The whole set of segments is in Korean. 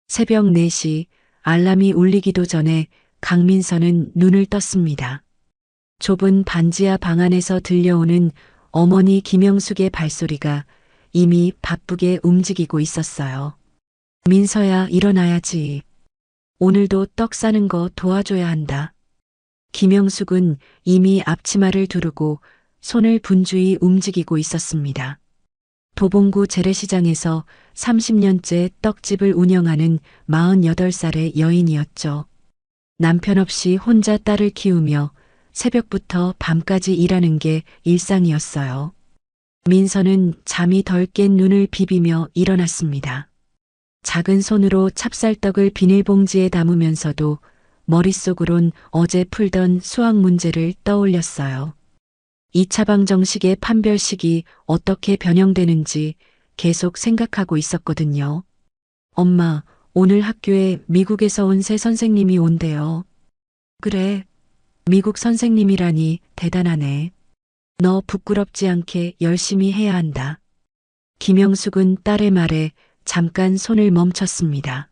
새벽 4시 알람이 울리기도 전에 강민서는 눈을 떴습니다. 좁은 반지하 방 안에서 들려오는 어머니 김영숙의 발소리가 이미 바쁘게 움직이고 있었어요. 민서야, 일어나야지. 오늘도 떡 싸는 거 도와줘야 한다. 김영숙은 이미 앞치마를 두르고 손을 분주히 움직이고 있었습니다. 도봉구 재래시장에서 30년째 떡집을 운영하는 48살의 여인이었죠. 남편 없이 혼자 딸을 키우며 새벽부터 밤까지 일하는 게 일상이었어요. 민서는 잠이 덜 깬 눈을 비비며 일어났습니다. 작은 손으로 찹쌀떡을 비닐봉지에 담으면서도 머릿속으론 어제 풀던 수학 문제를 떠올렸어요. 2차 방 정식의 판별식이 어떻게 변형되는지 계속 생각하고 있었거든요. 엄마, 오늘 학교에 미국에서 온 새 선생님이 온대요. 그래, 미국 선생님이라니 대단하네. 너 부끄럽지 않게 열심히 해야 한다. 김영숙은 딸의 말에 잠깐 손을 멈췄습니다.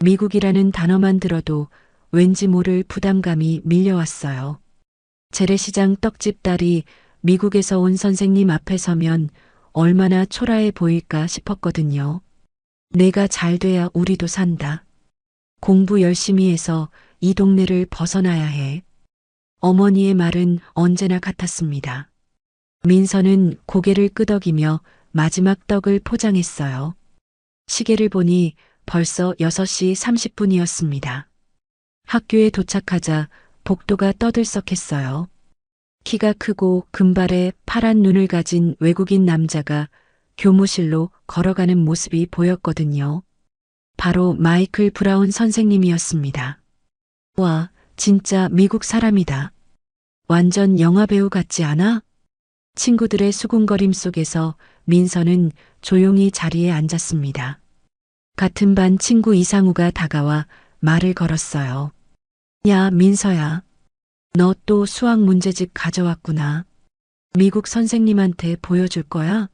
미국이라는 단어만 들어도 왠지 모를 부담감이 밀려왔어요. 재래시장 떡집 딸이 미국에서 온 선생님 앞에 서면 얼마나 초라해 보일까 싶었거든요. 내가 잘 돼야 우리도 산다. 공부 열심히 해서 이 동네를 벗어나야 해. 어머니의 말은 언제나 같았습니다. 민서는 고개를 끄덕이며 마지막 떡을 포장했어요. 시계를 보니 벌써 6시 30분이었습니다. 학교에 도착하자 복도가 떠들썩했어요. 키가 크고 금발에 파란 눈을 가진 외국인 남자가 교무실로 걸어가는 모습이 보였거든요. 바로 마이클 브라운 선생님이었습니다. 와, 진짜 미국 사람이다. 완전 영화배우 같지 않아? 친구들의 수군거림 속에서 민서는 조용히 자리에 앉았습니다. 같은 반 친구 이상우가 다가와 말을 걸었어요. 야, 민서야. 너 또 수학 문제집 가져왔구나. 미국 선생님한테 보여줄 거야?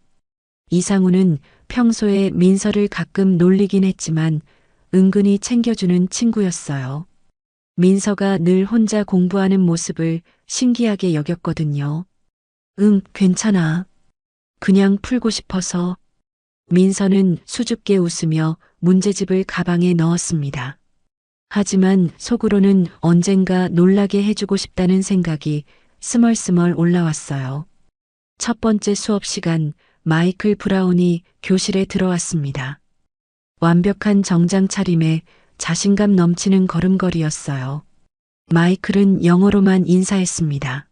이상우는 평소에 민서를 가끔 놀리긴 했지만 은근히 챙겨주는 친구였어요. 민서가 늘 혼자 공부하는 모습을 신기하게 여겼거든요. 응, 괜찮아. 그냥 풀고 싶어서. 민서는 수줍게 웃으며 문제집을 가방에 넣었습니다. 하지만 속으로는 언젠가 놀라게 해주고 싶다는 생각이 스멀스멀 올라왔어요. 첫 번째 수업 시간, 마이클 브라운이 교실에 들어왔습니다. 완벽한 정장 차림에 자신감 넘치는 걸음걸이였어요. 마이클은 영어로만 인사했습니다.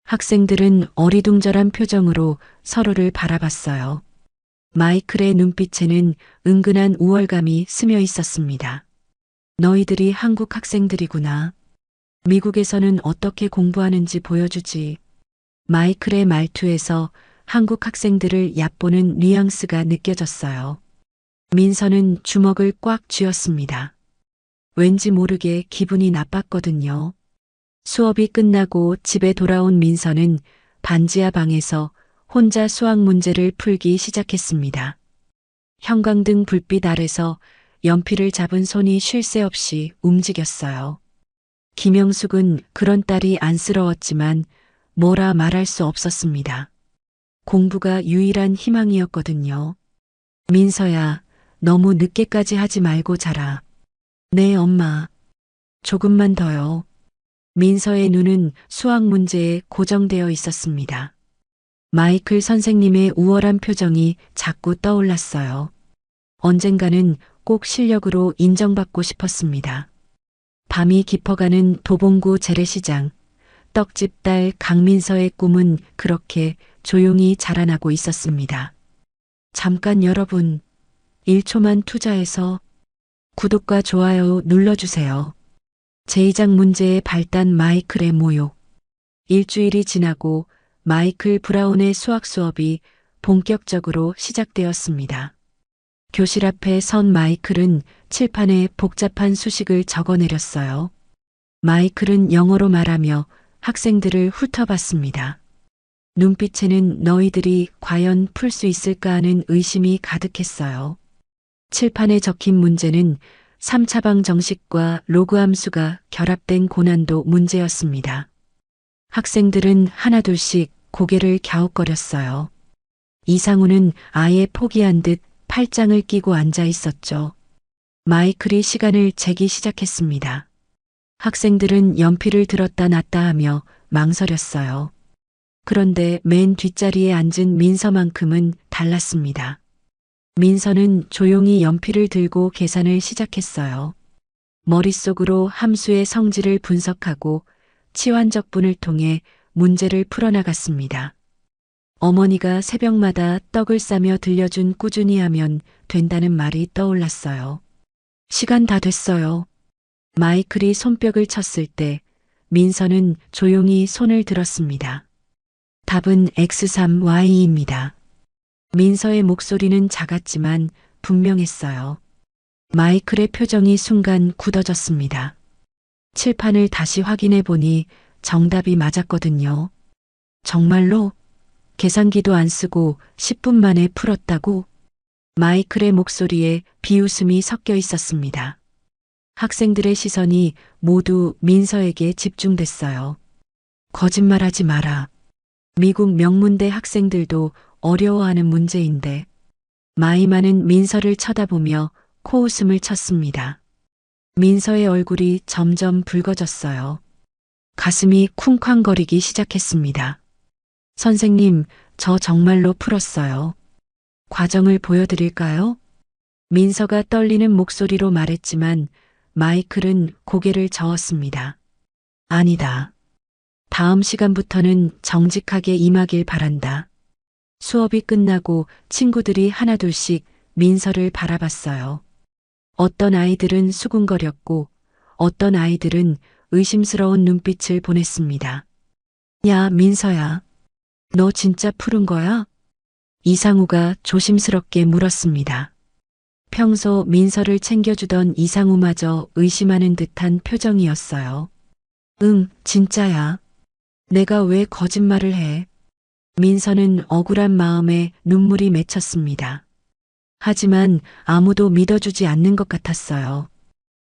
학생들은 어리둥절한 표정으로 서로를 바라봤어요. 마이클의 눈빛에는 은근한 우월감이 스며 있었습니다. 너희들이 한국 학생들이구나. 미국에서는 어떻게 공부하는지 보여주지. 마이클의 말투에서 한국 학생들을 얕보는 뉘앙스가 느껴졌어요. 민서는 주먹을 꽉 쥐었습니다. 왠지 모르게 기분이 나빴거든요. 수업이 끝나고 집에 돌아온 민서는 반지하 방에서 혼자 수학 문제를 풀기 시작했습니다. 형광등 불빛 아래서 연필을 잡은 손이 쉴 새 없이 움직였어요. 김영숙은 그런 딸이 안쓰러웠지만 뭐라 말할 수 없었습니다. 공부가 유일한 희망이었거든요. 민서야, 너무 늦게까지 하지 말고 자라. 네, 엄마. 조금만 더요. 민서의 눈은 수학 문제에 고정되어 있었습니다. 마이클 선생님의 우월한 표정이 자꾸 떠올랐어요. 언젠가는 꼭 실력으로 인정받고 싶었습니다. 밤이 깊어가는 도봉구 재래시장, 떡집 딸 강민서의 꿈은 그렇게 조용히 자라나고 있었습니다. 잠깐 여러분, 1초만 투자해서 구독과 좋아요 눌러주세요. 제2장 문제의 발단 마이클의 모욕. 일주일이 지나고 마이클 브라운의 수학 수업이 본격적으로 시작되었습니다. 교실 앞에 선 마이클은 칠판에 복잡한 수식을 적어내렸어요. 마이클은 영어로 말하며 학생들을 훑어봤습니다. 눈빛에는 너희들이 과연 풀 수 있을까 하는 의심이 가득했어요. 칠판에 적힌 문제는 3차방 정식과 로그 함수가 결합된 고난도 문제였습니다. 학생들은 하나둘씩 고개를 갸웃거렸어요. 이상우는 아예 포기한 듯 팔짱을 끼고 앉아 있었죠. 마이클이 시간을 재기 시작했습니다. 학생들은 연필을 들었다 놨다 하며 망설였어요. 그런데 맨 뒷자리에 앉은 민서만큼은 달랐습니다. 민서는 조용히 연필을 들고 계산을 시작했어요. 머릿속으로 함수의 성질을 분석하고 치환적분을 통해 문제를 풀어나갔습니다. 어머니가 새벽마다 떡을 싸며 들려준 꾸준히 하면 된다는 말이 떠올랐어요. 시간 다 됐어요. 마이클이 손뼉을 쳤을 때 민서는 조용히 손을 들었습니다. 답은 X3Y2입니다. 민서의 목소리는 작았지만 분명했어요. 마이클의 표정이 순간 굳어졌습니다. 칠판을 다시 확인해 보니 정답이 맞았거든요. 정말로? 계산기도 안 쓰고 10분 만에 풀었다고? 마이클의 목소리에 비웃음이 섞여 있었습니다. 학생들의 시선이 모두 민서에게 집중됐어요. 거짓말하지 마라. 미국 명문대 학생들도 어려워하는 문제인데. 마이마는 민서를 쳐다보며 코웃음을 쳤습니다. 민서의 얼굴이 점점 붉어졌어요. 가슴이 쿵쾅거리기 시작했습니다. 선생님, 저 정말로 풀었어요. 과정을 보여드릴까요? 민서가 떨리는 목소리로 말했지만 마이클은 고개를 저었습니다. 아니다. 다음 시간부터는 정직하게 임하길 바란다. 수업이 끝나고 친구들이 하나둘씩 민서를 바라봤어요. 어떤 아이들은 수군거렸고 어떤 아이들은 의심스러운 눈빛을 보냈습니다. 야, 민서야. 너 진짜 푸른 거야? 이상우가 조심스럽게 물었습니다. 평소 민서를 챙겨주던 이상우마저 의심하는 듯한 표정이었어요. 응, 진짜야. 내가 왜 거짓말을 해? 민서는 억울한 마음에 눈물이 맺혔습니다. 하지만 아무도 믿어주지 않는 것 같았어요.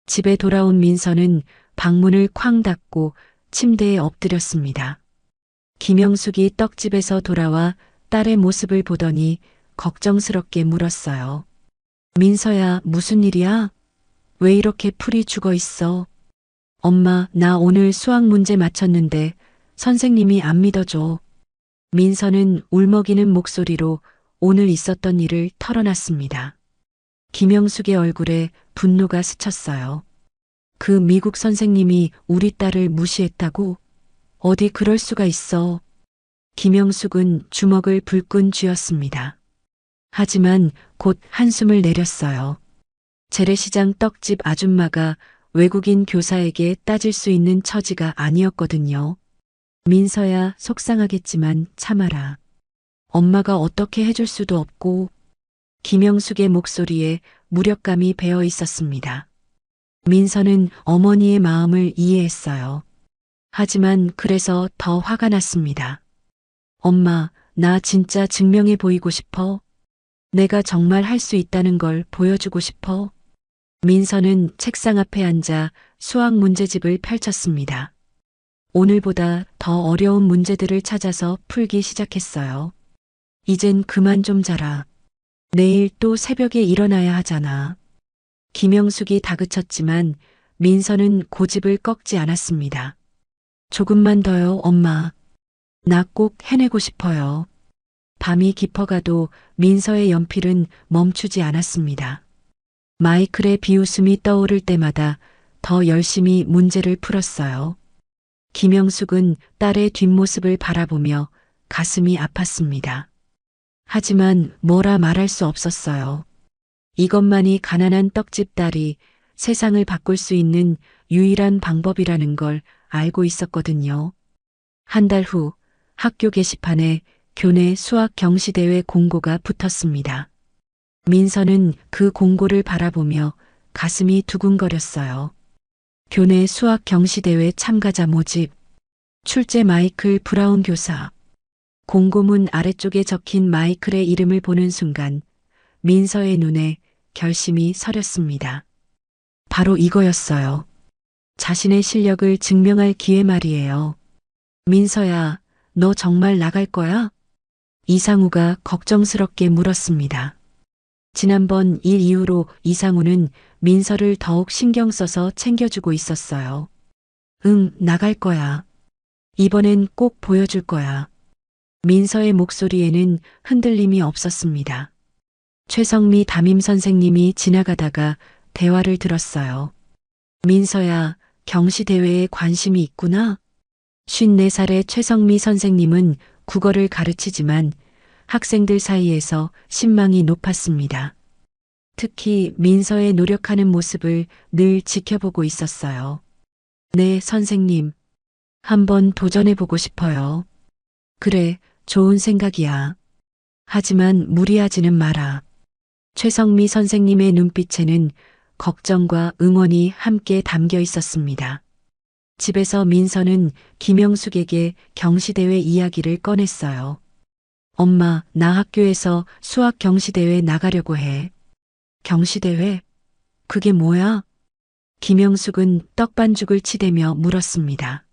집에 돌아온 민서는 방문을 쾅 닫고 침대에 엎드렸습니다. 김영숙이 떡집에서 돌아와 딸의 모습을 보더니 걱정스럽게 물었어요. 민서야, 무슨 일이야? 왜 이렇게 풀이 죽어 있어? 엄마, 나 오늘 수학 문제 맞췄는데 선생님이 안 믿어줘. 민서는 울먹이는 목소리로 오늘 있었던 일을 털어놨습니다. 김영숙의 얼굴에 분노가 스쳤어요. 그 미국 선생님이 우리 딸을 무시했다고? 어디 그럴 수가 있어. 김영숙은 주먹을 불끈 쥐었습니다. 하지만 곧 한숨을 내렸어요. 재래시장 떡집 아줌마가 외국인 교사에게 따질 수 있는 처지가 아니었거든요. 민서야, 속상하겠지만 참아라. 엄마가 어떻게 해줄 수도 없고. 김영숙의 목소리에 무력감이 배어 있었습니다. 민서는 어머니의 마음을 이해했어요. 하지만 그래서 더 화가 났습니다. 엄마, 나 진짜 증명해 보이고 싶어. 내가 정말 할 수 있다는 걸 보여주고 싶어. 민서는 책상 앞에 앉아 수학 문제집을 펼쳤습니다. 오늘보다 더 어려운 문제들을 찾아서 풀기 시작했어요. 이젠 그만 좀 자라. 내일 또 새벽에 일어나야 하잖아. 김영숙이 다그쳤지만 민서는 고집을 꺾지 않았습니다. 조금만 더요, 엄마. 나 꼭 해내고 싶어요. 밤이 깊어가도 민서의 연필은 멈추지 않았습니다. 마이클의 비웃음이 떠오를 때마다 더 열심히 문제를 풀었어요. 김영숙은 딸의 뒷모습을 바라보며 가슴이 아팠습니다. 하지만 뭐라 말할 수 없었어요. 이것만이 가난한 떡집 딸이 세상을 바꿀 수 있는 유일한 방법이라는 걸 알고 있었거든요. 한 달 후 학교 게시판에 교내 수학 경시대회 공고가 붙었습니다. 민서는 그 공고를 바라보며 가슴이 두근거렸어요. 교내 수학 경시대회 참가자 모집, 출제 마이클 브라운 교사. 공고문 아래쪽에 적힌 마이클의 이름을 보는 순간 민서의 눈에 결심이 서렸습니다. 바로 이거였어요. 자신의 실력을 증명할 기회 말이에요. 민서야, 너 정말 나갈 거야? 이상우가 걱정스럽게 물었습니다. 지난번 일 이후로 이상우는 민서를 더욱 신경 써서 챙겨주고 있었어요. 응, 나갈 거야. 이번엔 꼭 보여줄 거야. 민서의 목소리에는 흔들림이 없었습니다. 최성미 담임 선생님이 지나가다가 대화를 들었어요. 민서야, 경시대회에 관심이 있구나? 54살의 최성미 선생님은 국어를 가르치지만 학생들 사이에서 신망이 높았습니다. 특히 민서의 노력하는 모습을 늘 지켜보고 있었어요. 네, 선생님. 한번 도전해보고 싶어요. 그래, 좋은 생각이야. 하지만 무리하지는 마라. 최성미 선생님의 눈빛에는 걱정과 응원이 함께 담겨 있었습니다. 집에서 민서는 김영숙에게 경시대회 이야기를 꺼냈어요. 엄마, 나 학교에서 수학 경시대회 나가려고 해. 경시대회? 그게 뭐야? 김영숙은 떡반죽을 치대며 물었습니다.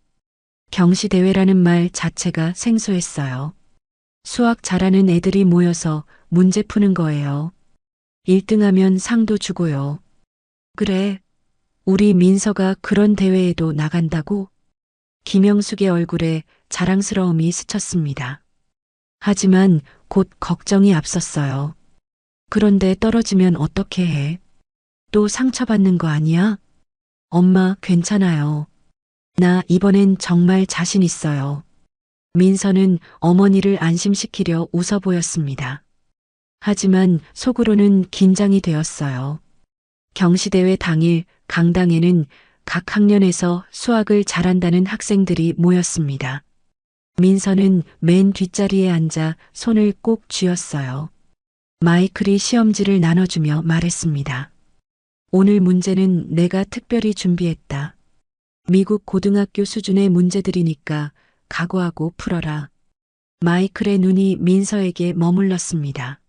경시대회라는 말 자체가 생소했어요. 수학 잘하는 애들이 모여서 문제 푸는 거예요. 1등하면 상도 주고요. 그래, 우리 민서가 그런 대회에도 나간다고? 김영숙의 얼굴에 자랑스러움이 스쳤습니다. 하지만 곧 걱정이 앞섰어요. 그런데 떨어지면 어떻게 해? 또 상처받는 거 아니야? 엄마, 괜찮아요. 나 이번엔 정말 자신 있어요. 민서는 어머니를 안심시키려 웃어 보였습니다. 하지만 속으로는 긴장이 되었어요. 경시대회 당일 강당에는 각 학년에서 수학을 잘한다는 학생들이 모였습니다. 민서는 맨 뒷자리에 앉아 손을 꼭 쥐었어요. 마이클이 시험지를 나눠주며 말했습니다. 오늘 문제는 내가 특별히 준비했다. 미국 고등학교 수준의 문제들이니까 각오하고 풀어라. 마이클의 눈이 민서에게 머물렀습니다.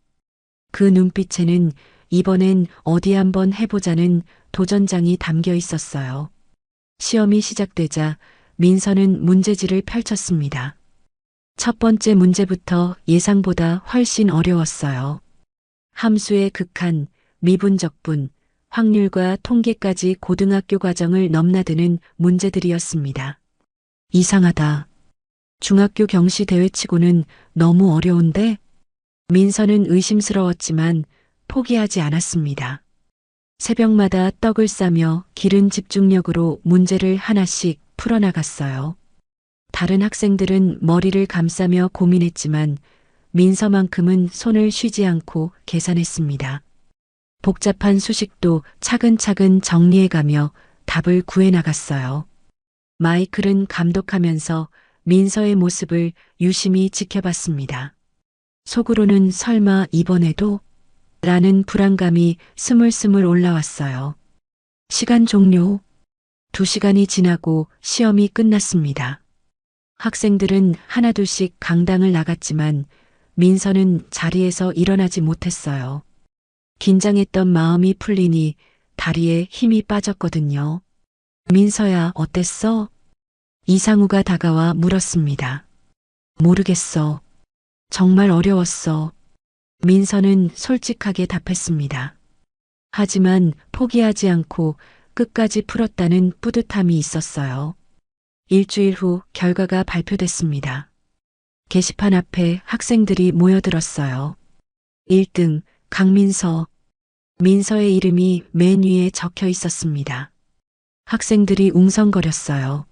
그 눈빛에는 이번엔 어디 한번 해보자는 도전장이 담겨 있었어요. 시험이 시작되자 민서는 문제지를 펼쳤습니다. 첫 번째 문제부터 예상보다 훨씬 어려웠어요. 함수의 극한, 미분적분, 확률과 통계까지 고등학교 과정을 넘나드는 문제들이었습니다. 이상하다. 중학교 경시 대회치고는 너무 어려운데? 민서는 의심스러웠지만 포기하지 않았습니다. 새벽마다 떡을 싸며 기른 집중력으로 문제를 하나씩 풀어나갔어요. 다른 학생들은 머리를 감싸며 고민했지만 민서만큼은 손을 쉬지 않고 계산했습니다. 복잡한 수식도 차근차근 정리해가며 답을 구해나갔어요. 마이클은 감독하면서 민서의 모습을 유심히 지켜봤습니다. 속으로는 설마 이번에도? 라는 불안감이 스물스물 올라왔어요. 시간 종료. 2시간이 지나고 시험이 끝났습니다. 학생들은 하나둘씩 강당을 나갔지만 민서는 자리에서 일어나지 못했어요. 긴장했던 마음이 풀리니 다리에 힘이 빠졌거든요. 민서야, 어땠어? 이상우가 다가와 물었습니다. 모르겠어. 정말 어려웠어. 민서는 솔직하게 답했습니다. 하지만 포기하지 않고 끝까지 풀었다는 뿌듯함이 있었어요. 일주일 후 결과가 발표됐습니다. 게시판 앞에 학생들이 모여들었어요. 1등, 강민서. 민서의 이름이 맨 위에 적혀 있었습니다. 학생들이 웅성거렸어요.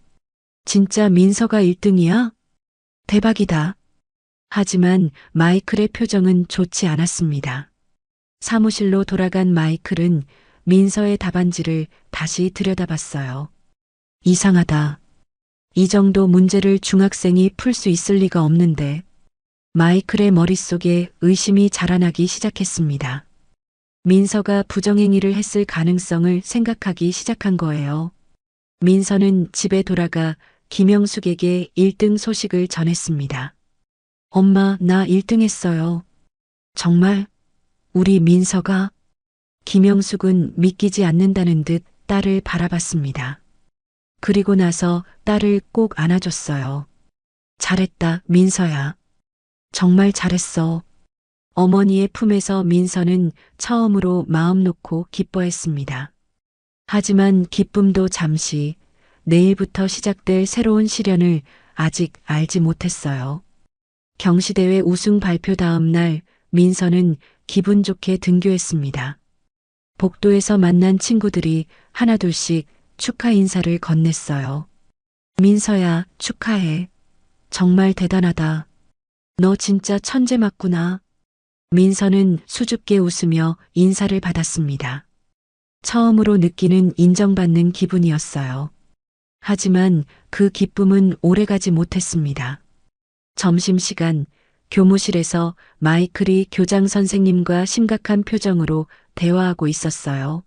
진짜 민서가 1등이야? 대박이다. 하지만 마이클의 표정은 좋지 않았습니다. 사무실로 돌아간 마이클은 민서의 답안지를 다시 들여다봤어요. 이상하다. 이 정도 문제를 중학생이 풀 수 있을 리가 없는데. 마이클의 머릿속에 의심이 자라나기 시작했습니다. 민서가 부정행위를 했을 가능성을 생각하기 시작한 거예요. 민서는 집에 돌아가 김영숙에게 1등 소식을 전했습니다. 엄마, 나 1등 했어요. 정말? 우리 민서가? 김영숙은 믿기지 않는다는 듯 딸을 바라봤습니다. 그리고 나서 딸을 꼭 안아줬어요. 잘했다, 민서야. 정말 잘했어. 어머니의 품에서 민서는 처음으로 마음 놓고 기뻐했습니다. 하지만 기쁨도 잠시, 내일부터 시작될 새로운 시련을 아직 알지 못했어요. 경시대회 우승 발표 다음 날 민서는 기분 좋게 등교했습니다. 복도에서 만난 친구들이 하나둘씩 축하 인사를 건넸어요. 민서야, 축하해. 정말 대단하다. 너 진짜 천재 맞구나. 민서는 수줍게 웃으며 인사를 받았습니다. 처음으로 느끼는 인정받는 기분이었어요. 하지만 그 기쁨은 오래가지 못했습니다. 점심시간 교무실에서 마이클이 교장 선생님과 심각한 표정으로 대화하고 있었어요.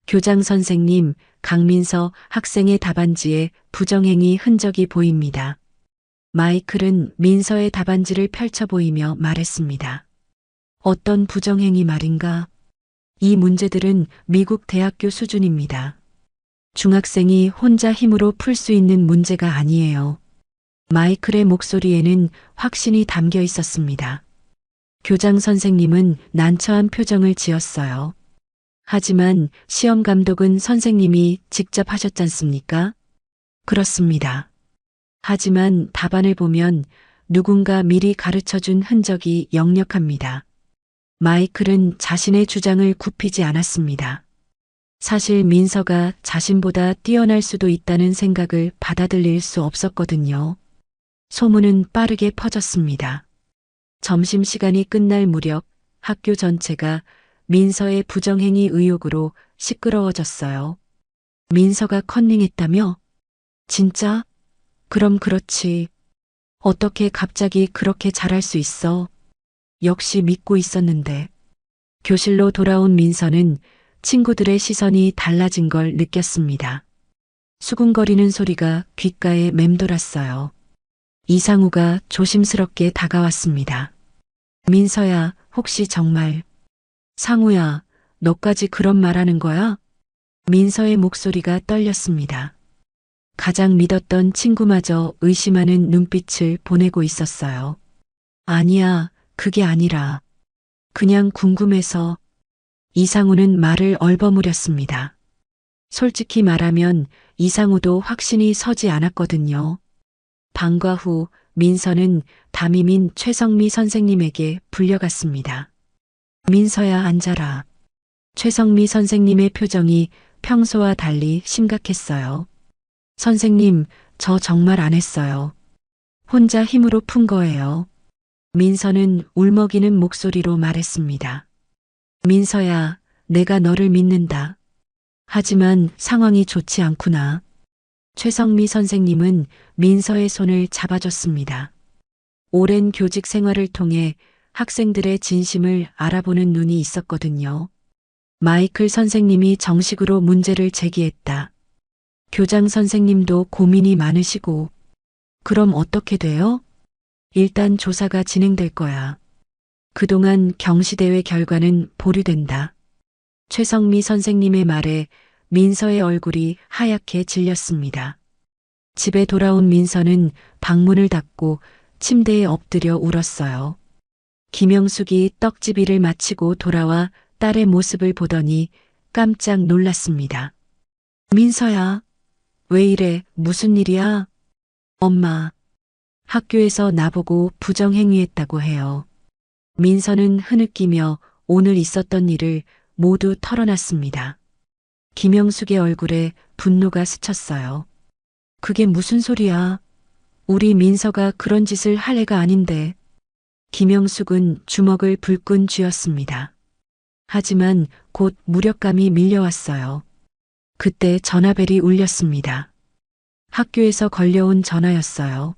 교장 선생님, 강민서 학생의 답안지에 부정행위 흔적이 보입니다. 마이클은 민서의 답안지를 펼쳐 보이며 말했습니다. 어떤 부정행위 말인가? 이 문제들은 미국 대학교 수준입니다. 중학생이 혼자 힘으로 풀 수 있는 문제가 아니에요. 마이클의 목소리에는 확신이 담겨 있었습니다. 교장 선생님은 난처한 표정을 지었어요. 하지만 시험 감독은 선생님이 직접 하셨잖습니까? 그렇습니다. 하지만 답안을 보면 누군가 미리 가르쳐준 흔적이 역력합니다. 마이클은 자신의 주장을 굽히지 않았습니다. 사실 민서가 자신보다 뛰어날 수도 있다는 생각을 받아들일 수 없었거든요. 소문은 빠르게 퍼졌습니다. 점심시간이 끝날 무렵 학교 전체가 민서의 부정행위 의혹으로 시끄러워졌어요. 민서가 컨닝했다며? 진짜? 그럼 그렇지. 어떻게 갑자기 그렇게 잘할 수 있어? 역시 믿고 있었는데. 교실로 돌아온 민서는 친구들의 시선이 달라진 걸 느꼈습니다. 수군거리는 소리가 귓가에 맴돌았어요. 이상우가 조심스럽게 다가왔습니다. 민서야, 혹시 정말. 상우야, 너까지 그런 말하는 거야? 민서의 목소리가 떨렸습니다. 가장 믿었던 친구마저 의심하는 눈빛을 보내고 있었어요. 아니야, 그게 아니라. 그냥 궁금해서. 이상우는 말을 얼버무렸습니다. 솔직히 말하면 이상우도 확신이 서지 않았거든요. 방과 후 민서는 담임인 최성미 선생님에게 불려갔습니다. 민서야, 앉아라. 최성미 선생님의 표정이 평소와 달리 심각했어요. 선생님, 저 정말 안 했어요. 혼자 힘으로 푼 거예요. 민서는 울먹이는 목소리로 말했습니다. 민서야, 내가 너를 믿는다. 하지만 상황이 좋지 않구나. 최성미 선생님은 민서의 손을 잡아줬습니다. 오랜 교직 생활을 통해 학생들의 진심을 알아보는 눈이 있었거든요. 마이클 선생님이 정식으로 문제를 제기했다. 교장 선생님도 고민이 많으시고. 그럼 어떻게 돼요? 일단 조사가 진행될 거야. 그동안 경시대회 결과는 보류된다. 최성미 선생님의 말에 민서의 얼굴이 하얗게 질렸습니다. 집에 돌아온 민서는 방문을 닫고 침대에 엎드려 울었어요. 김영숙이 떡집일을 마치고 돌아와 딸의 모습을 보더니 깜짝 놀랐습니다. 민서야, 왜 이래? 무슨 일이야? 엄마, 학교에서 나보고 부정행위했다고 해요. 민서는 흐느끼며 오늘 있었던 일을 모두 털어놨습니다. 김영숙의 얼굴에 분노가 스쳤어요. 그게 무슨 소리야? 우리 민서가 그런 짓을 할 애가 아닌데. 김영숙은 주먹을 불끈 쥐었습니다. 하지만 곧 무력감이 밀려왔어요. 그때 전화벨이 울렸습니다. 학교에서 걸려온 전화였어요.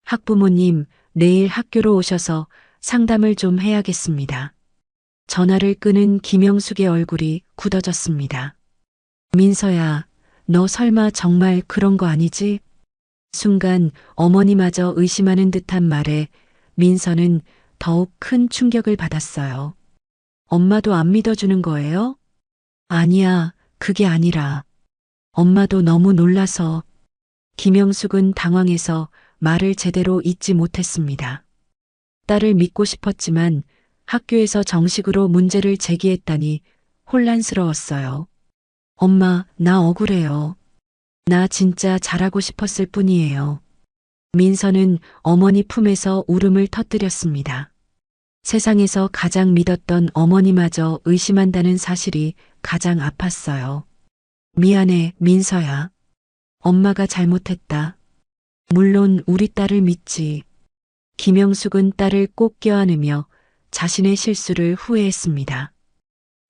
학부모님, 내일 학교로 오셔서 상담을 좀 해야겠습니다. 전화를 끄는 김영숙의 얼굴이 굳어졌습니다. 민서야, 너 설마 정말 그런 거 아니지? 순간 어머니마저 의심하는 듯한 말에 민서는 더욱 큰 충격을 받았어요. 엄마도 안 믿어주는 거예요? 아니야, 그게 아니라. 엄마도 너무 놀라서. 김영숙은 당황해서 말을 제대로 잇지 못했습니다. 딸을 믿고 싶었지만 학교에서 정식으로 문제를 제기했다니 혼란스러웠어요. 엄마, 나 억울해요. 나 진짜 잘하고 싶었을 뿐이에요. 민서는 어머니 품에서 울음을 터뜨렸습니다. 세상에서 가장 믿었던 어머니마저 의심한다는 사실이 가장 아팠어요. 미안해, 민서야. 엄마가 잘못했다. 물론 우리 딸을 믿지. 김영숙은 딸을 꼭 껴안으며 자신의 실수를 후회했습니다.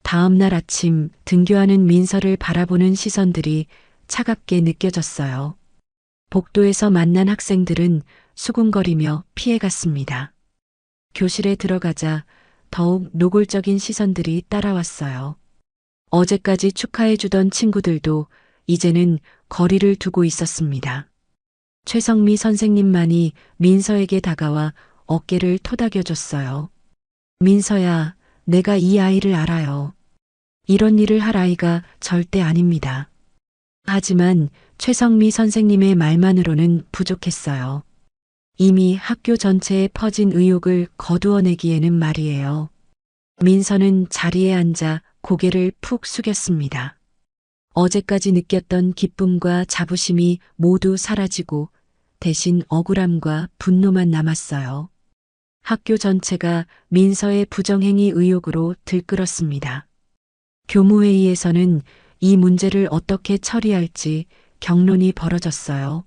다음 날 아침 등교하는 민서를 바라보는 시선들이 차갑게 느껴졌어요. 복도에서 만난 학생들은 수군거리며 피해갔습니다. 교실에 들어가자 더욱 노골적인 시선들이 따라왔어요. 어제까지 축하해주던 친구들도 이제는 거리를 두고 있었습니다. 최성미 선생님만이 민서에게 다가와 어깨를 토닥여줬어요. 민서야, 내가 이 아이를 알아요. 이런 일을 할 아이가 절대 아닙니다. 하지만 최성미 선생님의 말만으로는 부족했어요. 이미 학교 전체에 퍼진 의혹을 거두어내기에는 말이에요. 민서는 자리에 앉아 고개를 푹 숙였습니다. 어제까지 느꼈던 기쁨과 자부심이 모두 사라지고 대신 억울함과 분노만 남았어요. 학교 전체가 민서의 부정행위 의혹으로 들끓었습니다. 교무회의에서는 이 문제를 어떻게 처리할지 격론이 벌어졌어요.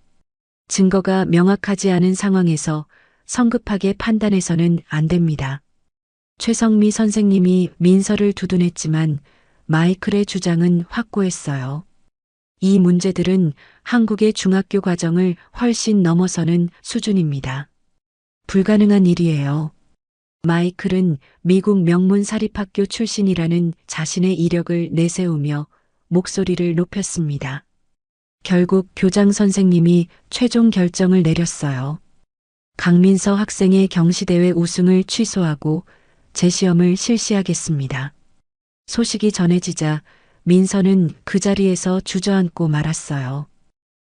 증거가 명확하지 않은 상황에서 성급하게 판단해서는 안 됩니다. 최성미 선생님이 민서를 두둔했지만 마이클의 주장은 확고했어요. 이 문제들은 한국의 중학교 과정을 훨씬 넘어서는 수준입니다. 불가능한 일이에요. 마이클은 미국 명문 사립학교 출신이라는 자신의 이력을 내세우며 목소리를 높였습니다. 결국 교장 선생님이 최종 결정을 내렸어요. 강민서 학생의 경시대회 우승을 취소하고 재시험을 실시하겠습니다. 소식이 전해지자 민서는 그 자리에서 주저앉고 말았어요.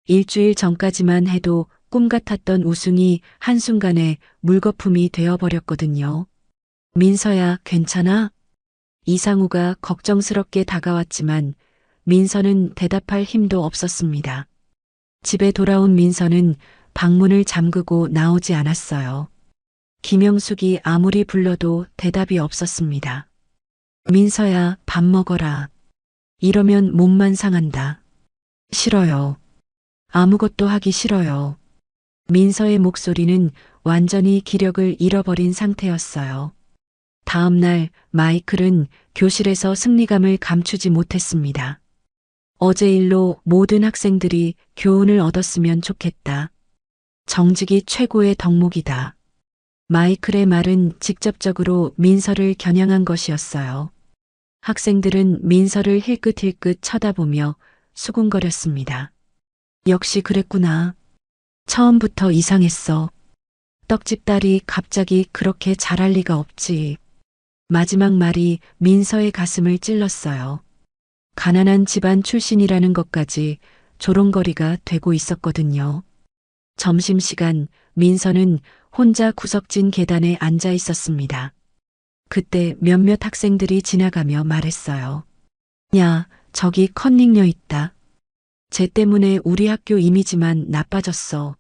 일주일 전까지만 해도 꿈 같았던 우승이 한순간에 물거품이 되어버렸거든요. 민서야, 괜찮아? 이상우가 걱정스럽게 다가왔지만 민서는 대답할 힘도 없었습니다. 집에 돌아온 민서는 방문을 잠그고 나오지 않았어요. 김영숙이 아무리 불러도 대답이 없었습니다. 민서야, 밥 먹어라. 이러면 몸만 상한다. 싫어요. 아무것도 하기 싫어요. 민서의 목소리는 완전히 기력을 잃어버린 상태였어요. 다음 날 마이클은 교실에서 승리감을 감추지 못했습니다. 어제 일로 모든 학생들이 교훈을 얻었으면 좋겠다. 정직이 최고의 덕목이다. 마이클의 말은 직접적으로 민서를 겨냥한 것이었어요. 학생들은 민서를 힐끗힐끗 쳐다보며 수군거렸습니다. 역시 그랬구나. 처음부터 이상했어. 떡집 딸이 갑자기 그렇게 잘할 리가 없지. 마지막 말이 민서의 가슴을 찔렀어요. 가난한 집안 출신이라는 것까지 조롱거리가 되고 있었거든요. 점심시간 민서는 혼자 구석진 계단에 앉아 있었습니다. 그때 몇몇 학생들이 지나가며 말했어요. 야, 저기 컨닝녀 있다. 쟤 때문에 우리 학교 이미지만 나빠졌어.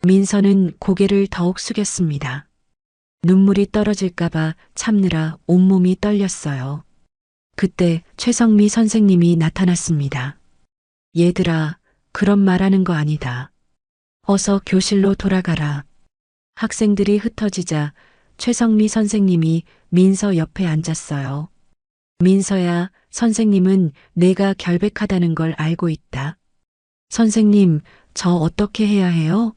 민서는 고개를 더욱 숙였습니다. 눈물이 떨어질까봐 참느라 온몸이 떨렸어요. 그때 최성미 선생님이 나타났습니다. 얘들아, 그런 말하는 거 아니다. 어서 교실로 돌아가라. 학생들이 흩어지자 최성미 선생님이 민서 옆에 앉았어요. 민서야, 선생님은 내가 결백하다는 걸 알고 있다. 선생님, 저 어떻게 해야 해요?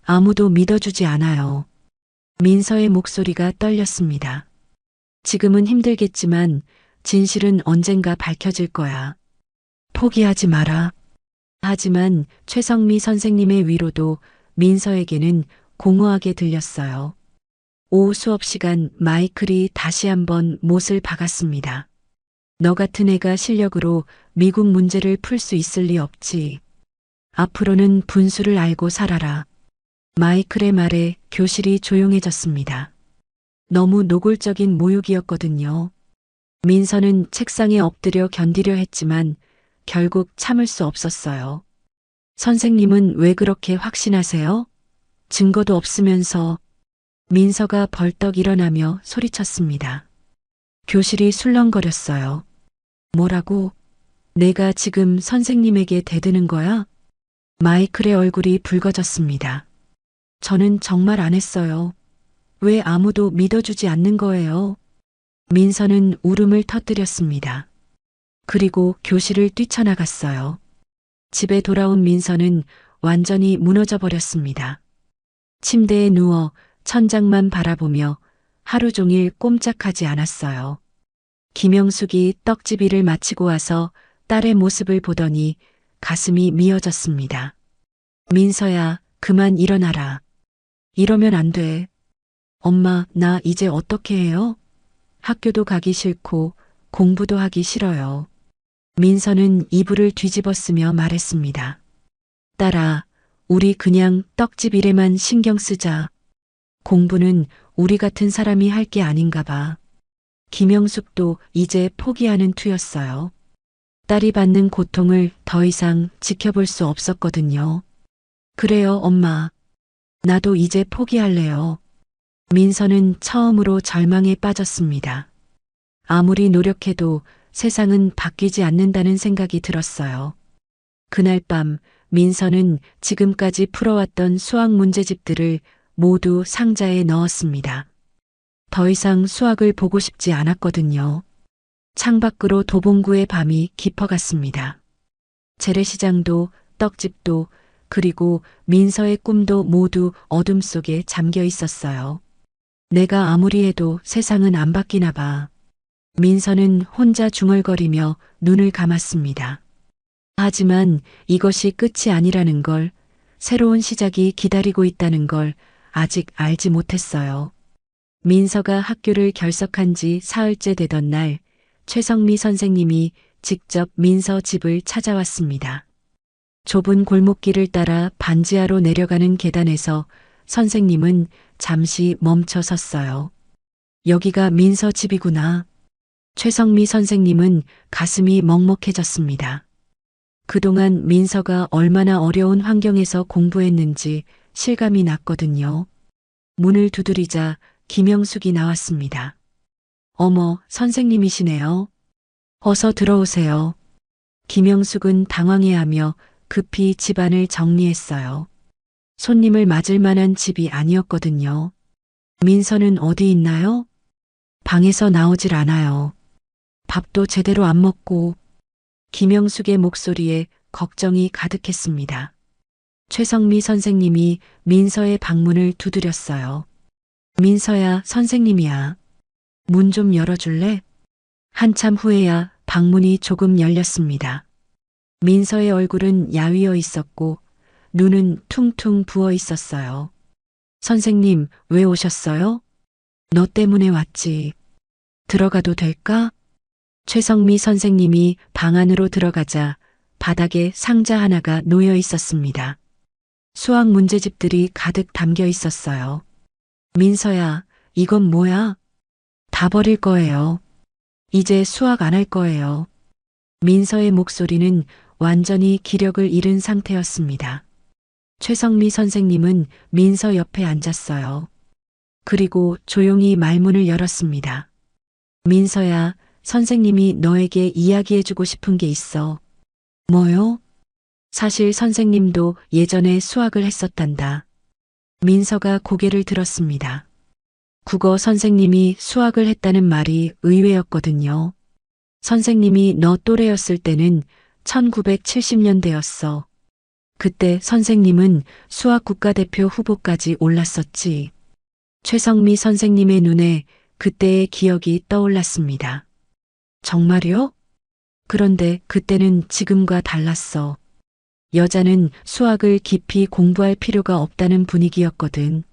아무도 믿어주지 않아요. 민서의 목소리가 떨렸습니다. 지금은 힘들겠지만 진실은 언젠가 밝혀질 거야. 포기하지 마라. 하지만 최성미 선생님의 위로도 민서에게는 공허하게 들렸어요. 오후 수업 시간 마이클이 다시 한번 못을 박았습니다. 너 같은 애가 실력으로 미국 문제를 풀 수 있을 리 없지. 앞으로는 분수를 알고 살아라. 마이클의 말에 교실이 조용해졌습니다. 너무 노골적인 모욕이었거든요. 민서는 책상에 엎드려 견디려 했지만 결국 참을 수 없었어요. 선생님은 왜 그렇게 확신하세요? 증거도 없으면서. 민서가 벌떡 일어나며 소리쳤습니다. 교실이 술렁거렸어요. 뭐라고? 내가 지금 선생님에게 대드는 거야? 마이클의 얼굴이 붉어졌습니다. 저는 정말 안 했어요. 왜 아무도 믿어주지 않는 거예요? 민서는 울음을 터뜨렸습니다. 그리고 교실을 뛰쳐나갔어요. 집에 돌아온 민서는 완전히 무너져 버렸습니다. 침대에 누워 천장만 바라보며 하루 종일 꼼짝하지 않았어요. 김영숙이 떡집 일을 마치고 와서 딸의 모습을 보더니 가슴이 미어졌습니다. 민서야, 그만 일어나라. 이러면 안 돼. 엄마, 나 이제 어떻게 해요? 학교도 가기 싫고 공부도 하기 싫어요. 민서는 이불을 뒤집어 쓰며 말했습니다. 딸아, 우리 그냥 떡집 일에만 신경 쓰자. 공부는 우리 같은 사람이 할 게 아닌가 봐. 김영숙도 이제 포기하는 투였어요. 딸이 받는 고통을 더 이상 지켜볼 수 없었거든요. 그래요, 엄마. 나도 이제 포기할래요. 민서는 처음으로 절망에 빠졌습니다. 아무리 노력해도 세상은 바뀌지 않는다는 생각이 들었어요. 그날 밤 민서는 지금까지 풀어왔던 수학 문제집들을 모두 상자에 넣었습니다. 더 이상 수학을 보고 싶지 않았거든요. 창밖으로 도봉구의 밤이 깊어갔습니다. 재래시장도 떡집도 그리고 민서의 꿈도 모두 어둠 속에 잠겨 있었어요. 내가 아무리 해도 세상은 안 바뀌나 봐. 민서는 혼자 중얼거리며 눈을 감았습니다. 하지만 이것이 끝이 아니라는 걸, 새로운 시작이 기다리고 있다는 걸 아직 알지 못했어요. 민서가 학교를 결석한 지 사흘째 되던 날, 최성미 선생님이 직접 민서 집을 찾아왔습니다. 좁은 골목길을 따라 반지하로 내려가는 계단에서 선생님은 잠시 멈춰 섰어요. 여기가 민서 집이구나. 최성미 선생님은 가슴이 먹먹해졌습니다. 그동안 민서가 얼마나 어려운 환경에서 공부했는지 실감이 났거든요. 문을 두드리자 김영숙이 나왔습니다. 어머, 선생님이시네요. 어서 들어오세요. 김영숙은 당황해하며 급히 집안을 정리했어요. 손님을 맞을 만한 집이 아니었거든요. 민서는 어디 있나요? 방에서 나오질 않아요. 밥도 제대로 안 먹고. 김영숙의 목소리에 걱정이 가득했습니다. 최성미 선생님이 민서의 방문을 두드렸어요. 민서야, 선생님이야. 문 좀 열어줄래? 한참 후에야 방문이 조금 열렸습니다. 민서의 얼굴은 야위어 있었고 눈은 퉁퉁 부어 있었어요. 선생님, 왜 오셨어요? 너 때문에 왔지. 들어가도 될까? 최성미 선생님이 방 안으로 들어가자 바닥에 상자 하나가 놓여 있었습니다. 수학 문제집들이 가득 담겨 있었어요. 민서야, 이건 뭐야? 다 버릴 거예요. 이제 수학 안 할 거예요. 민서의 목소리는 완전히 기력을 잃은 상태였습니다. 최성미 선생님은 민서 옆에 앉았어요. 그리고 조용히 말문을 열었습니다. 민서야, 선생님이 너에게 이야기해주고 싶은 게 있어. 뭐요? 사실 선생님도 예전에 수학을 했었단다. 민서가 고개를 들었습니다. 국어 선생님이 수학을 했다는 말이 의외였거든요. 선생님이 너 또래였을 때는 1970년대였어. 그때 선생님은 수학 국가대표 후보까지 올랐었지. 최성미 선생님의 눈에 그때의 기억이 떠올랐습니다. 정말요? 그런데 그때는 지금과 달랐어. 여자는 수학을 깊이 공부할 필요가 없다는 분위기였거든.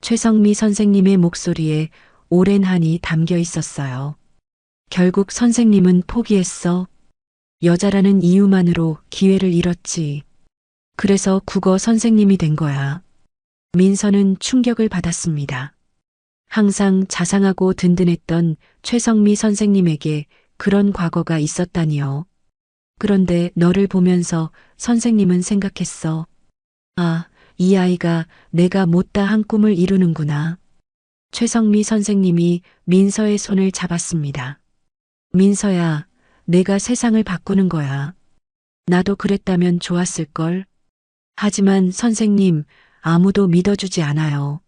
최성미 선생님의 목소리에 오랜 한이 담겨 있었어요. 결국 선생님은 포기했어. 여자라는 이유만으로 기회를 잃었지. 그래서 국어 선생님이 된 거야. 민서는 충격을 받았습니다. 항상 자상하고 든든했던 최성미 선생님에게 그런 과거가 있었다니요. 그런데 너를 보면서 선생님은 생각했어. 아, 이 아이가 내가 못다 한 꿈을 이루는구나. 최성미 선생님이 민서의 손을 잡았습니다. 민서야, 내가 세상을 바꾸는 거야. 나도 그랬다면 좋았을걸. 하지만 선생님, 아무도 믿어주지 않아요.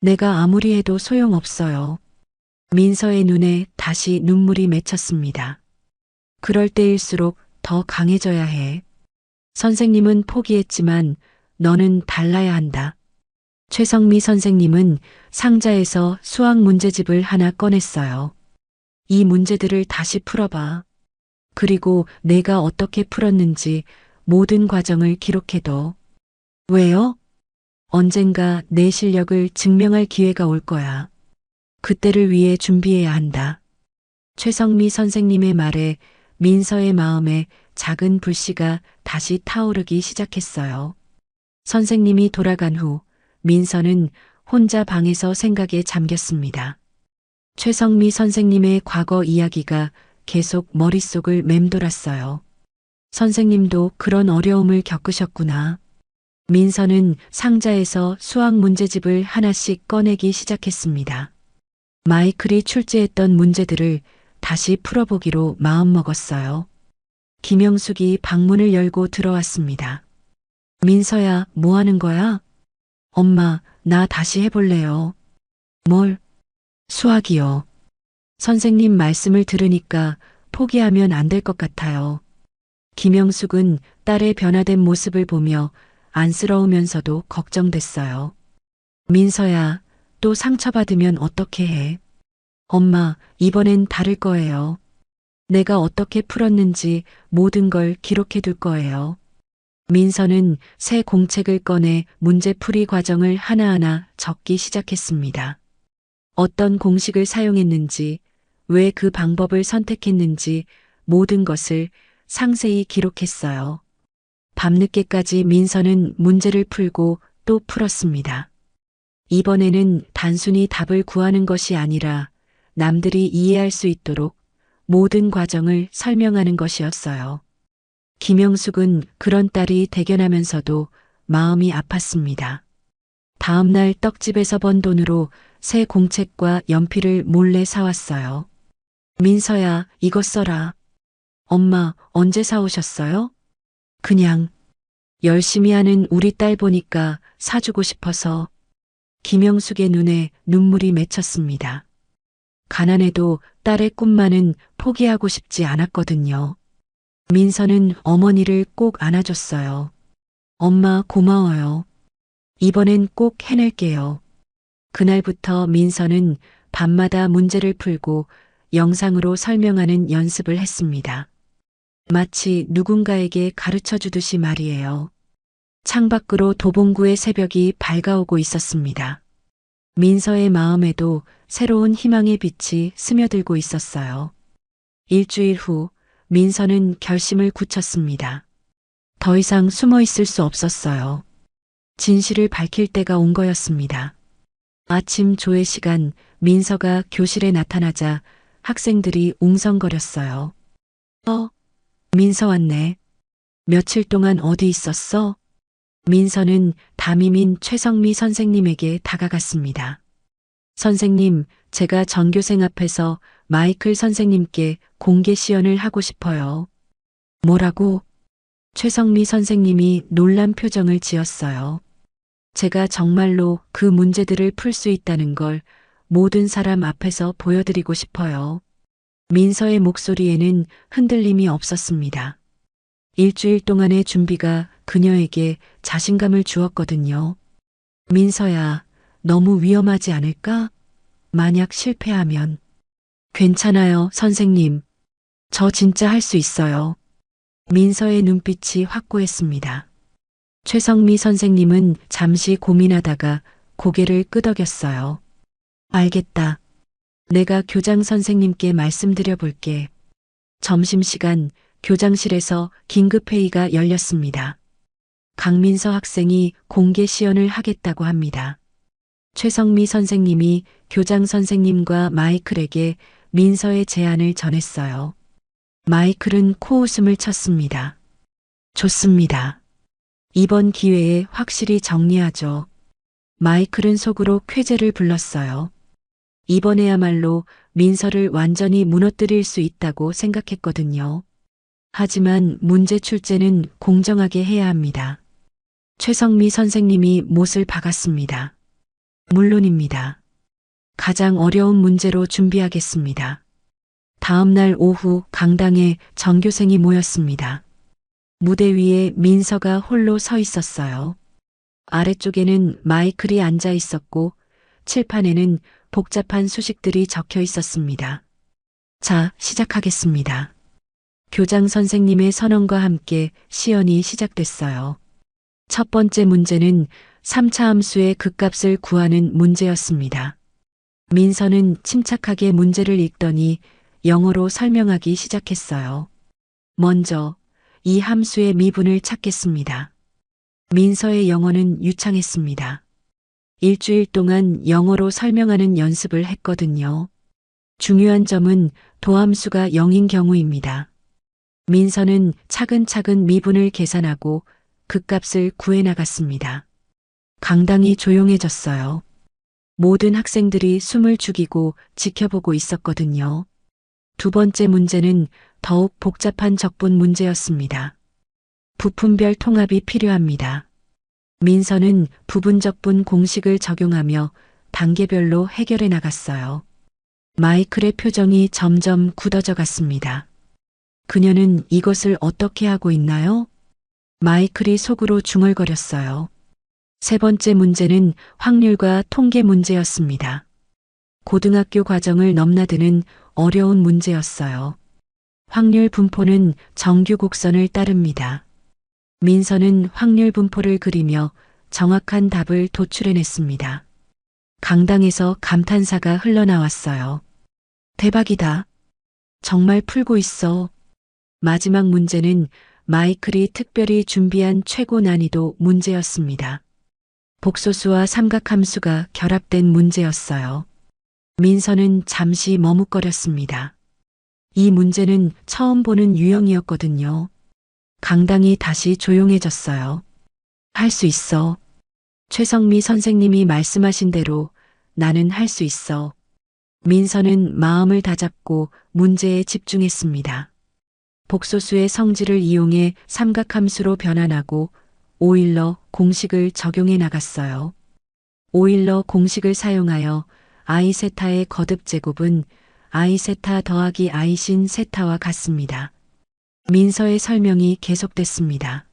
내가 아무리 해도 소용없어요. 민서의 눈에 다시 눈물이 맺혔습니다. 그럴 때일수록 더 강해져야 해. 선생님은 포기했지만 너는 달라야 한다. 최성미 선생님은 상자에서 수학 문제집을 하나 꺼냈어요. 이 문제들을 다시 풀어봐. 그리고 내가 어떻게 풀었는지 모든 과정을 기록해둬. 왜요? 언젠가 내 실력을 증명할 기회가 올 거야. 그때를 위해 준비해야 한다. 최성미 선생님의 말에 민서의 마음에 작은 불씨가 다시 타오르기 시작했어요. 선생님이 돌아간 후 민서는 혼자 방에서 생각에 잠겼습니다. 최성미 선생님의 과거 이야기가 계속 머릿속을 맴돌았어요. 선생님도 그런 어려움을 겪으셨구나. 민서는 상자에서 수학 문제집을 하나씩 꺼내기 시작했습니다. 마이클이 출제했던 문제들을 다시 풀어보기로 마음먹었어요. 김영숙이 방문을 열고 들어왔습니다. 민서야, 뭐 하는 거야? 엄마, 나 다시 해볼래요. 뭘? 수학이요. 선생님 말씀을 들으니까 포기하면 안 될 것 같아요. 김영숙은 딸의 변화된 모습을 보며 안쓰러우면서도 걱정됐어요. 민서야, 또 상처받으면 어떻게 해? 엄마, 이번엔 다를 거예요. 내가 어떻게 풀었는지 모든 걸 기록해 둘 거예요. 민서는 새 공책을 꺼내 문제풀이 과정을 하나하나 적기 시작했습니다. 어떤 공식을 사용했는지, 왜 그 방법을 선택했는지 모든 것을 상세히 기록했어요. 밤늦게까지 민서는 문제를 풀고 또 풀었습니다. 이번에는 단순히 답을 구하는 것이 아니라 남들이 이해할 수 있도록 모든 과정을 설명하는 것이었어요. 김영숙은 그런 딸이 대견하면서도 마음이 아팠습니다. 다음 날 떡집에서 번 돈으로 새 공책과 연필을 몰래 사왔어요. 민서야, 이거 써라. 엄마, 언제 사오셨어요? 그냥 열심히 하는 우리 딸 보니까 사주고 싶어서. 김영숙의 눈에 눈물이 맺혔습니다. 가난해도 딸의 꿈만은 포기하고 싶지 않았거든요. 민서는 어머니를 꼭 안아줬어요. 엄마 고마워요. 이번엔 꼭 해낼게요. 그날부터 민서는 밤마다 문제를 풀고 영상으로 설명하는 연습을 했습니다. 마치 누군가에게 가르쳐 주듯이 말이에요. 창밖으로 도봉구의 새벽이 밝아오고 있었습니다. 민서의 마음에도 새로운 희망의 빛이 스며들고 있었어요. 일주일 후 민서는 결심을 굳혔습니다. 더 이상 숨어 있을 수 없었어요. 진실을 밝힐 때가 온 거였습니다. 아침 조회 시간 민서가 교실에 나타나자 학생들이 웅성거렸어요. 민서 왔네. 며칠 동안 어디 있었어? 민서는 담임인 최성미 선생님에게 다가갔습니다. 선생님, 제가 전교생 앞에서 마이클 선생님께 공개 시연을 하고 싶어요. 뭐라고? 최성미 선생님이 놀란 표정을 지었어요. 제가 정말로 그 문제들을 풀 수 있다는 걸 모든 사람 앞에서 보여드리고 싶어요. 민서의 목소리에는 흔들림이 없었습니다. 일주일 동안의 준비가 그녀에게 자신감을 주었거든요. 민서야, 너무 위험하지 않을까? 만약 실패하면. 괜찮아요, 선생님. 저 진짜 할 수 있어요. 민서의 눈빛이 확고했습니다. 최성미 선생님은 잠시 고민하다가 고개를 끄덕였어요. 알겠다. 내가 교장 선생님께 말씀드려 볼게. 점심시간 교장실에서 긴급회의가 열렸습니다. 강민서 학생이 공개 시연을 하겠다고 합니다. 최성미 선생님이 교장 선생님과 마이클에게 민서의 제안을 전했어요. 마이클은 코웃음을 쳤습니다. 좋습니다. 이번 기회에 확실히 정리하죠. 마이클은 속으로 쾌재를 불렀어요. 이번에야말로 민서를 완전히 무너뜨릴 수 있다고 생각했거든요. 하지만 문제 출제는 공정하게 해야 합니다. 최성미 선생님이 못을 박았습니다. 물론입니다. 가장 어려운 문제로 준비하겠습니다. 다음 날 오후 강당에 전교생이 모였습니다. 무대 위에 민서가 홀로 서 있었어요. 아래쪽에는 마이클이 앉아 있었고 칠판에는 복잡한 수식들이 적혀 있었습니다. 자, 시작하겠습니다. 교장 선생님의 선언과 함께 시연이 시작됐어요. 첫 번째 문제는 3차 함수의 극값을 구하는 문제였습니다. 민서는 침착하게 문제를 읽더니 영어로 설명하기 시작했어요. 먼저 이 함수의 미분을 찾겠습니다. 민서의 영어는 유창했습니다. 일주일 동안 영어로 설명하는 연습을 했거든요. 중요한 점은 도함수가 0인 경우입니다. 민서는 차근차근 미분을 계산하고 극값을 구해 나갔습니다. 강당이 조용해졌어요. 모든 학생들이 숨을 죽이고 지켜보고 있었거든요. 두 번째 문제는 더욱 복잡한 적분 문제였습니다. 부품별 통합이 필요합니다. 민서는 부분적분 공식을 적용하며 단계별로 해결해 나갔어요. 마이클의 표정이 점점 굳어져 갔습니다. 그녀는 이것을 어떻게 하고 있나요? 마이클이 속으로 중얼거렸어요. 세 번째 문제는 확률과 통계 문제였습니다. 고등학교 과정을 넘나드는 어려운 문제였어요. 확률 분포는 정규 곡선을 따릅니다. 민서는 확률 분포를 그리며 정확한 답을 도출해냈습니다. 강당에서 감탄사가 흘러나왔어요. 대박이다. 정말 풀고 있어. 마지막 문제는 마이클이 특별히 준비한 최고 난이도 문제였습니다. 복소수와 삼각함수가 결합된 문제였어요. 민서는 잠시 머뭇거렸습니다. 이 문제는 처음 보는 유형이었거든요. 강당이 다시 조용해졌어요. 할 수 있어. 최성미 선생님이 말씀하신 대로 나는 할 수 있어. 민서는 마음을 다잡고 문제에 집중했습니다. 복소수의 성질을 이용해 삼각함수로 변환하고 오일러 공식을 적용해 나갔어요. 오일러 공식을 사용하여 I 세타의 거듭 제곱은 I 세타 더하기 I 신 세타와 같습니다. 민서의 설명이 계속됐습니다.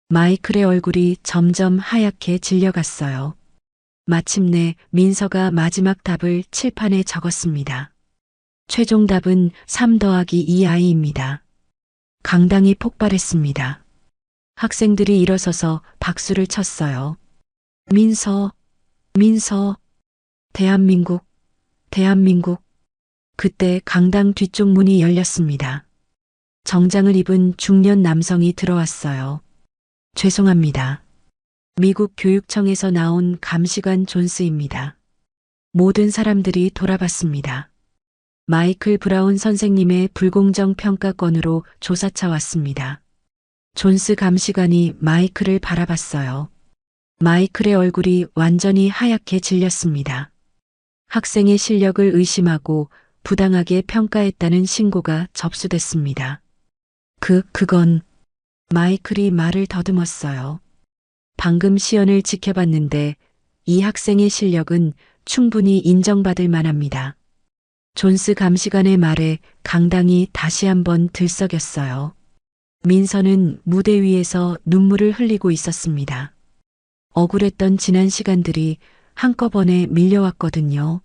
마이클의 얼굴이 점점 하얗게 질려갔어요. 마침내 민서가 마지막 답을 칠판에 적었습니다. 최종 답은 3 더하기 2i입니다. 강당이 폭발했습니다. 학생들이 일어서서 박수를 쳤어요. 민서, 민서, 대한민국, 대한민국. 그때 강당 뒤쪽 문이 열렸습니다. 정장을 입은 중년 남성이 들어왔어요. 죄송합니다. 미국 교육청에서 나온 감시관 존스입니다. 모든 사람들이 돌아봤습니다. 마이클 브라운 선생님의 불공정 평가 건으로 조사차 왔습니다. 존스 감시관이 마이클을 바라봤어요. 마이클의 얼굴이 완전히 하얗게 질렸습니다. 학생의 실력을 의심하고 부당하게 평가했다는 신고가 접수됐습니다. 그건 마이클이 말을 더듬었어요. 방금 시연을 지켜봤는데 이 학생의 실력은 충분히 인정받을 만합니다. 존스 감시관의 말에 강당이 다시 한번 들썩였어요. 민서는 무대 위에서 눈물을 흘리고 있었습니다. 억울했던 지난 시간들이 한꺼번에 밀려왔거든요.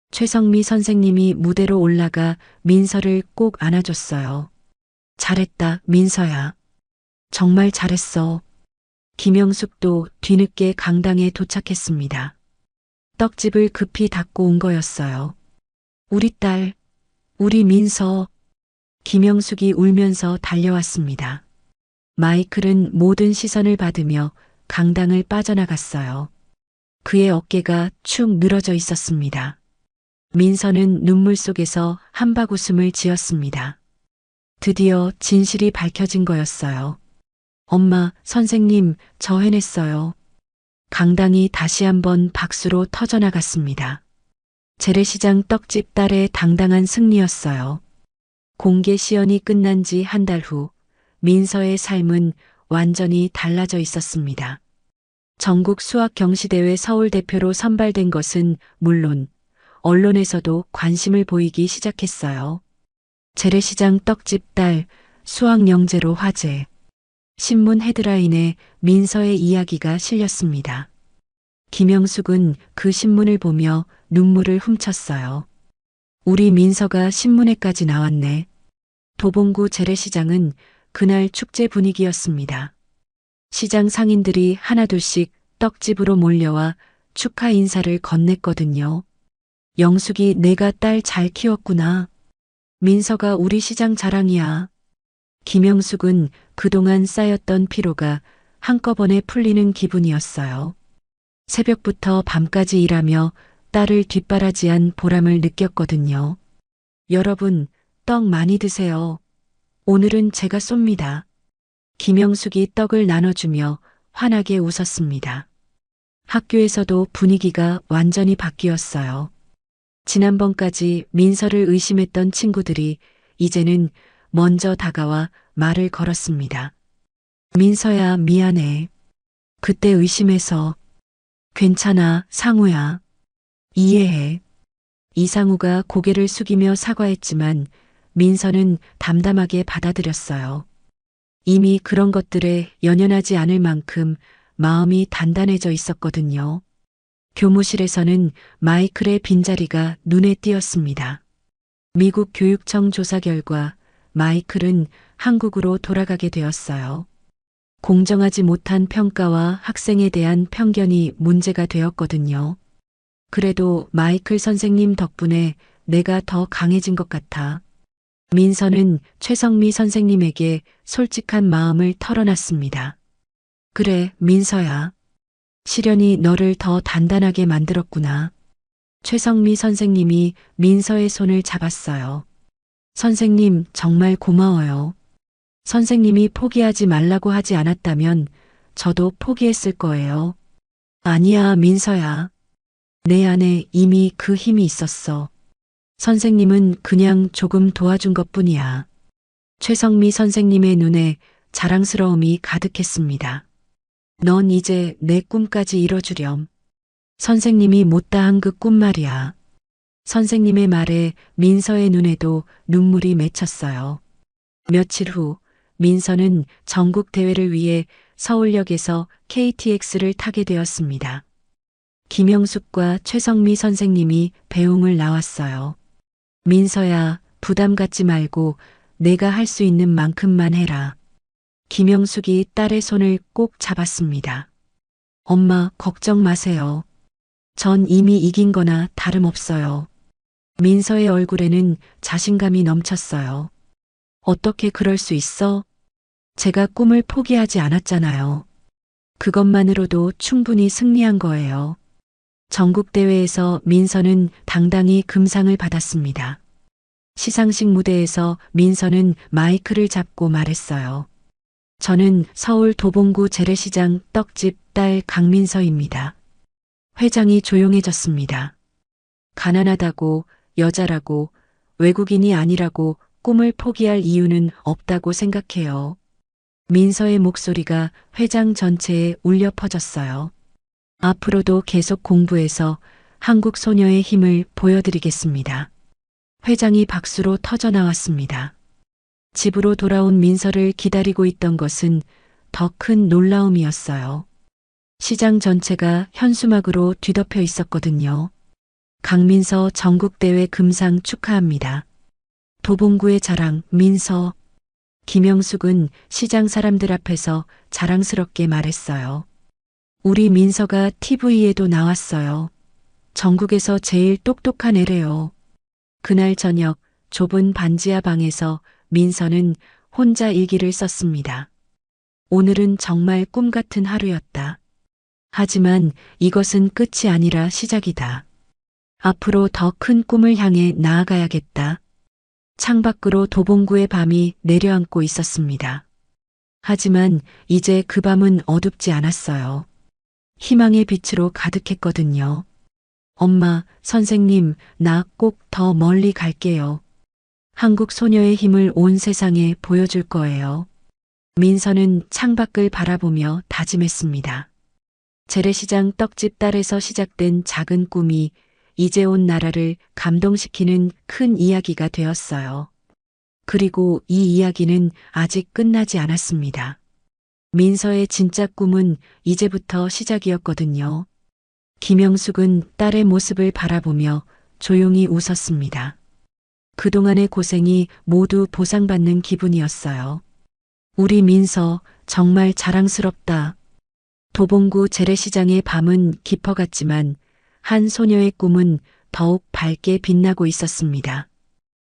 최성미 선생님이 무대로 올라가 민서를 꼭 안아줬어요. 잘했다, 민서야. 정말 잘했어. 김영숙도 뒤늦게 강당에 도착했습니다. 떡집을 급히 닫고 온 거였어요. 우리 딸, 우리 민서. 김영숙이 울면서 달려왔습니다. 마이클은 모든 시선을 받으며 강당을 빠져나갔어요. 그의 어깨가 축 늘어져 있었습니다. 민서는 눈물 속에서 한바구음을 지었습니다. 드디어 진실이 밝혀진 거였어요. 엄마, 선생님, 저 해냈어요. 강당이 다시 한번 박수로 터져나갔습니다. 재래시장 떡집 딸의 당당한 승리였어요. 공개 시연이 끝난 지 한 달 후, 민서의 삶은 완전히 달라져 있었습니다. 전국 수학 경시대회 서울 대표로 선발된 것은 물론 언론에서도 관심을 보이기 시작했어요. 재래시장 떡집 딸 수학 영재로 화제. 신문 헤드라인에 민서의 이야기가 실렸습니다. 김영숙은 그 신문을 보며 눈물을 훔쳤어요. 우리 민서가 신문에까지 나왔네. 도봉구 재래시장은 그날 축제 분위기였습니다. 시장 상인들이 하나둘씩 떡집으로 몰려와 축하 인사를 건넸거든요. 영숙이 내가 딸 잘 키웠구나. 민서가 우리 시장 자랑이야. 김영숙은 그동안 쌓였던 피로가 한꺼번에 풀리는 기분이었어요. 새벽부터 밤까지 일하며 딸을 뒷바라지한 보람을 느꼈거든요. 여러분, 떡 많이 드세요. 오늘은 제가 쏩니다. 김영숙이 떡을 나눠주며 환하게 웃었습니다. 학교에서도 분위기가 완전히 바뀌었어요. 지난번까지 민서를 의심했던 친구들이 이제는 먼저 다가와 말을 걸었습니다. 민서야, 미안해. 그때 의심해서. 괜찮아, 상우야. 이해해. 이상우가 고개를 숙이며 사과했지만 민서는 담담하게 받아들였어요. 이미 그런 것들에 연연하지 않을 만큼 마음이 단단해져 있었거든요. 교무실에서는 마이클의 빈자리가 눈에 띄었습니다. 미국 교육청 조사 결과 마이클은 한국으로 돌아가게 되었어요. 공정하지 못한 평가와 학생에 대한 편견이 문제가 되었거든요. 그래도 마이클 선생님 덕분에 내가 더 강해진 것 같아. 민서는 최성미 선생님에게 솔직한 마음을 털어놨습니다. 그래, 민서야. 시련이 너를 더 단단하게 만들었구나. 최성미 선생님이 민서의 손을 잡았어요. 선생님, 정말 고마워요. 선생님이 포기하지 말라고 하지 않았다면 저도 포기했을 거예요. 아니야, 민서야. 내 안에 이미 그 힘이 있었어. 선생님은 그냥 조금 도와준 것뿐이야. 최성미 선생님의 눈에 자랑스러움이 가득했습니다. 넌 이제 내 꿈까지 이뤄주렴. 선생님이 못다 한 그 꿈 말이야. 선생님의 말에 민서의 눈에도 눈물이 맺혔어요. 며칠 후 민서는 전국 대회를 위해 서울역에서 KTX를 타게 되었습니다. 김영숙과 최성미 선생님이 배웅을 나왔어요. 민서야, 부담 갖지 말고 내가 할 수 있는 만큼만 해라. 김영숙이 딸의 손을 꼭 잡았습니다. 엄마, 걱정 마세요. 전 이미 이긴 거나 다름없어요. 민서의 얼굴에는 자신감이 넘쳤어요. 어떻게 그럴 수 있어? 제가 꿈을 포기하지 않았잖아요. 그것만으로도 충분히 승리한 거예요. 전국대회에서 민서는 당당히 금상을 받았습니다. 시상식 무대에서 민서는 마이크를 잡고 말했어요. 저는 서울 도봉구 재래시장 떡집 딸 강민서입니다. 회장이 조용해졌습니다. 가난하다고, 여자라고, 외국인이 아니라고 꿈을 포기할 이유는 없다고 생각해요. 민서의 목소리가 회장 전체에 울려 퍼졌어요. 앞으로도 계속 공부해서 한국 소녀의 힘을 보여드리겠습니다. 회장이 박수로 터져 나왔습니다. 집으로 돌아온 민서를 기다리고 있던 것은 더 큰 놀라움이었어요. 시장 전체가 현수막으로 뒤덮여 있었거든요. 강민서 전국대회 금상 축하합니다. 도봉구의 자랑 민서. 김영숙은 시장 사람들 앞에서 자랑스럽게 말했어요. 우리 민서가 TV에도 나왔어요. 전국에서 제일 똑똑한 애래요. 그날 저녁 좁은 반지하 방에서 민서는 혼자 일기를 썼습니다. 오늘은 정말 꿈 같은 하루였다. 하지만 이것은 끝이 아니라 시작이다. 앞으로 더 큰 꿈을 향해 나아가야겠다. 창밖으로 도봉구의 밤이 내려앉고 있었습니다. 하지만 이제 그 밤은 어둡지 않았어요. 희망의 빛으로 가득했거든요. 엄마, 선생님, 나 꼭 더 멀리 갈게요. 한국 소녀의 힘을 온 세상에 보여줄 거예요. 민서는 창밖을 바라보며 다짐했습니다. 재래시장 떡집 딸에서 시작된 작은 꿈이 이제 온 나라를 감동시키는 큰 이야기가 되었어요. 그리고 이 이야기는 아직 끝나지 않았습니다. 민서의 진짜 꿈은 이제부터 시작이었거든요. 김영숙은 딸의 모습을 바라보며 조용히 웃었습니다. 그동안의 고생이 모두 보상받는 기분이었어요. 우리 민서 정말 자랑스럽다. 도봉구 재래시장의 밤은 깊어갔지만 한 소녀의 꿈은 더욱 밝게 빛나고 있었습니다.